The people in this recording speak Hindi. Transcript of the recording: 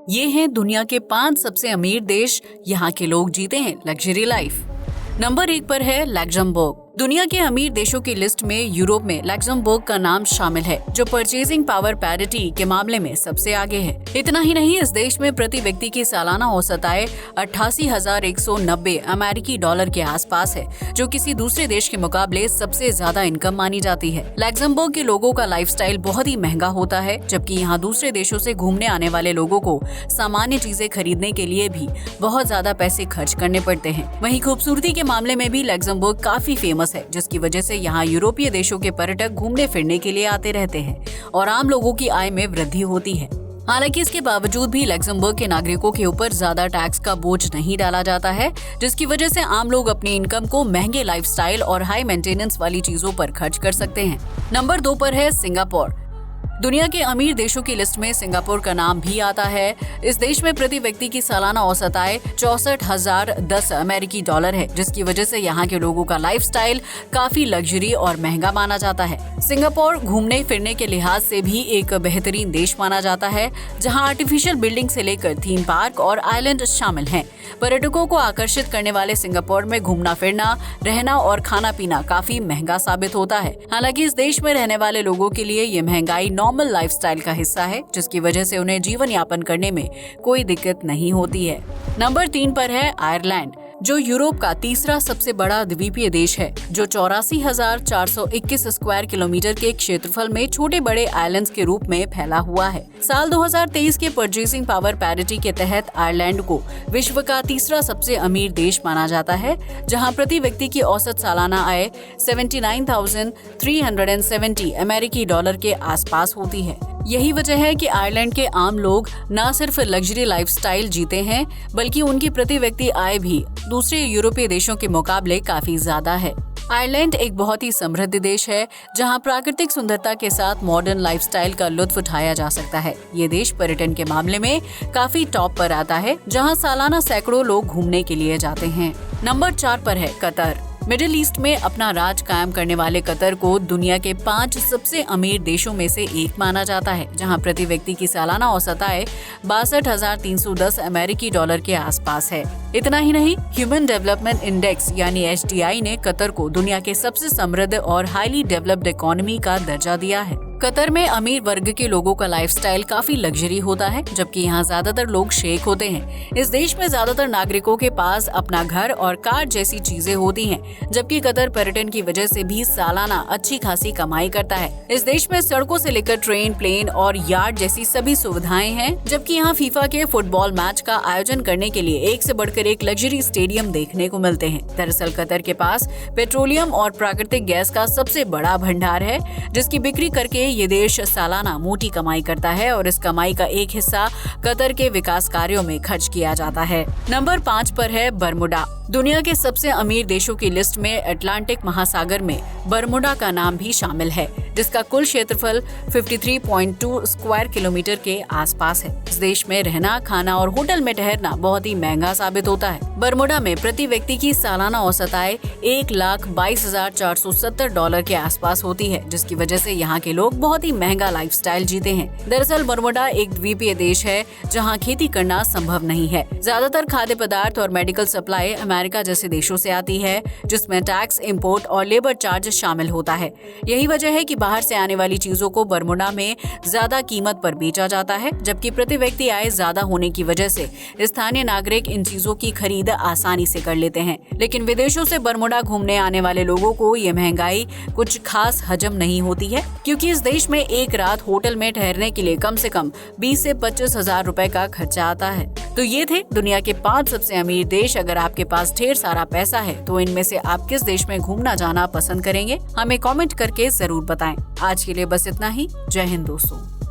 ये हैं दुनिया के 5 सबसे अमीर देश, यहाँ के लोग जीते हैं लग्जरी लाइफ। नंबर 1 पर है लग्जमबर्ग। दुनिया के अमीर देशों की लिस्ट में यूरोप में लग्जमबर्ग का नाम शामिल है, जो परचेजिंग पावर पैरिटी के मामले में सबसे आगे है। इतना ही नहीं, इस देश में प्रति व्यक्ति की सालाना औसत आय 88,190 अमेरिकी डॉलर के आसपास है, जो किसी दूसरे देश के मुकाबले सबसे ज्यादा इनकम मानी जाती है। लग्जमबर्ग के लोगों का लाइफस्टाइल बहुत ही महंगा होता है, जबकि यहाँ दूसरे देशों से घूमने आने वाले लोगों को सामान्य चीजें खरीदने के लिए भी बहुत ज्यादा पैसे खर्च करने पड़ते हैं। वहीं खूबसूरती के मामले में भी लग्जमबर्ग काफी फेमस है, जिसकी वजह से यहाँ यूरोपीय देशों के पर्यटक घूमने फिरने के लिए आते रहते हैं और आम लोगों की आय में वृद्धि होती है। हालांकि इसके बावजूद भी लग्जमबर्ग के नागरिकों के ऊपर ज्यादा टैक्स का बोझ नहीं डाला जाता है, जिसकी वजह से आम लोग अपनी इनकम को महंगे लाइफस्टाइल और हाई मेंटेनेंस वाली चीजों पर खर्च कर सकते हैं। नंबर 2 पर है सिंगापुर। दुनिया के अमीर देशों की लिस्ट में सिंगापुर का नाम भी आता है। इस देश में प्रति व्यक्ति की सालाना औसत आय 64,010 अमेरिकी डॉलर है, जिसकी वजह से यहाँ के लोगों का लाइफस्टाइल काफी लग्जरी और महंगा माना जाता है। सिंगापुर घूमने फिरने के लिहाज से भी एक बेहतरीन देश माना जाता है, जहाँ आर्टिफिशियल बिल्डिंग से लेकर थीम पार्क और आइलैंड शामिल हैं। पर्यटकों को आकर्षित करने वाले सिंगापुर में घूमना फिरना, रहना और खाना पीना काफी महंगा साबित होता है। हालांकि इस देश में रहने वाले लोगों के लिए ये महंगाई नॉर्मल लाइफस्टाइल का हिस्सा है, जिसकी वजह से उन्हें जीवन यापन करने में कोई दिक्कत नहीं होती है। नंबर 3 पर है आयरलैंड, जो यूरोप का तीसरा सबसे बड़ा द्वीपीय देश है, जो 84,421 स्क्वायर किलोमीटर के क्षेत्रफल में छोटे बड़े आइलैंड्स के रूप में फैला हुआ है। साल 2023 के परचेसिंग पावर पैरिटी के तहत आयरलैंड को विश्व का तीसरा सबसे अमीर देश माना जाता है, जहां प्रति व्यक्ति की औसत सालाना आय 79,370 अमेरिकी डॉलर के आसपास होती है। यही वजह है कि आयरलैंड के आम लोग न सिर्फ लग्जरी लाइफस्टाइल जीते हैं, बल्कि उनकी प्रति व्यक्ति आय भी दूसरे यूरोपीय देशों के मुकाबले काफी ज्यादा है। आयरलैंड एक बहुत ही समृद्ध देश है, जहां प्राकृतिक सुंदरता के साथ मॉडर्न लाइफस्टाइल का लुत्फ उठाया जा सकता है। ये देश पर्यटन के मामले में काफी टॉप पर आता है, जहां सालाना सैकड़ों लोग घूमने के लिए जाते हैं। नंबर 4 पर है कतर। मिडिल ईस्ट में अपना राज कायम करने वाले कतर को दुनिया के 5 सबसे अमीर देशों में से एक माना जाता है, जहां प्रति व्यक्ति की सालाना औसत आय 62,310 अमेरिकी डॉलर के आसपास है। इतना ही नहीं, ह्यूमन डेवलपमेंट इंडेक्स यानी HDI ने कतर को दुनिया के सबसे समृद्ध और हाईली डेवलप्ड इकोनॉमी का दर्जा दिया है। कतर में अमीर वर्ग के लोगों का लाइफस्टाइल काफी लग्जरी होता है, जबकि यहाँ ज्यादातर लोग शेख होते हैं। इस देश में ज्यादातर नागरिकों के पास अपना घर और कार जैसी चीजें होती हैं, जबकि कतर पर्यटन की वजह से भी सालाना अच्छी खासी कमाई करता है। इस देश में सड़कों से लेकर ट्रेन, प्लेन और यार्ड जैसी सभी सुविधाएं हैं, जबकि यहाँ फीफा के फुटबॉल मैच का आयोजन करने के लिए एक से बढ़कर एक लग्जरी स्टेडियम देखने को मिलते हैं। दरअसल कतर के पास पेट्रोलियम और प्राकृतिक गैस का सबसे बड़ा भंडार है, जिसकी बिक्री करके ये देश सालाना मोटी कमाई करता है और इस कमाई का एक हिस्सा कतर के विकास कार्यों में खर्च किया जाता है। नंबर 5 पर है बरमुडा। दुनिया के सबसे अमीर देशों की लिस्ट में अटलांटिक महासागर में बरमुडा का नाम भी शामिल है, जिसका कुल क्षेत्रफल 53.2 स्क्वायर किलोमीटर के आसपास है। इस देश में रहना, खाना और होटल में ठहरना बहुत ही महंगा साबित होता है। बरमुडा में प्रति व्यक्ति की सालाना औसत आय 1,22,470 डॉलर के आसपास होती है, जिसकी वजह से यहाँ के लोग बहुत ही महंगा लाइफस्टाइल जीते हैं। दरअसल बरमुडा एक द्वीपीय देश है, जहाँ खेती करना संभव नहीं है। ज्यादातर खाद्य पदार्थ और मेडिकल सप्लाई अमेरिका जैसे देशों से आती है, जिसमें टैक्स, इंपोर्ट और लेबर चार्ज शामिल होता है। यही वजह है कि बाहर से आने वाली चीजों को बरमुडा में ज्यादा कीमत पर बेचा जाता है, जबकि प्रति व्यक्ति आय ज्यादा होने की वजह से स्थानीय नागरिक इन चीजों की खरीद आसानी से कर लेते हैं। लेकिन विदेशों से बरमुडा घूमने आने वाले लोगों को ये महंगाई कुछ खास हजम नहीं होती है, क्योंकि इस देश में एक रात होटल में ठहरने के लिए कम से कम 20 से 25 हजार रुपए का खर्चा आता है। तो ये थे दुनिया के 5 सबसे अमीर देश। अगर आपके पास ढेर सारा पैसा है तो इनमें से आप किस देश में घूमना जाना पसंद करेंगे? हमें कमेंट करके जरूर बताएं। आज के लिए बस इतना ही। जय हिंद दोस्तों।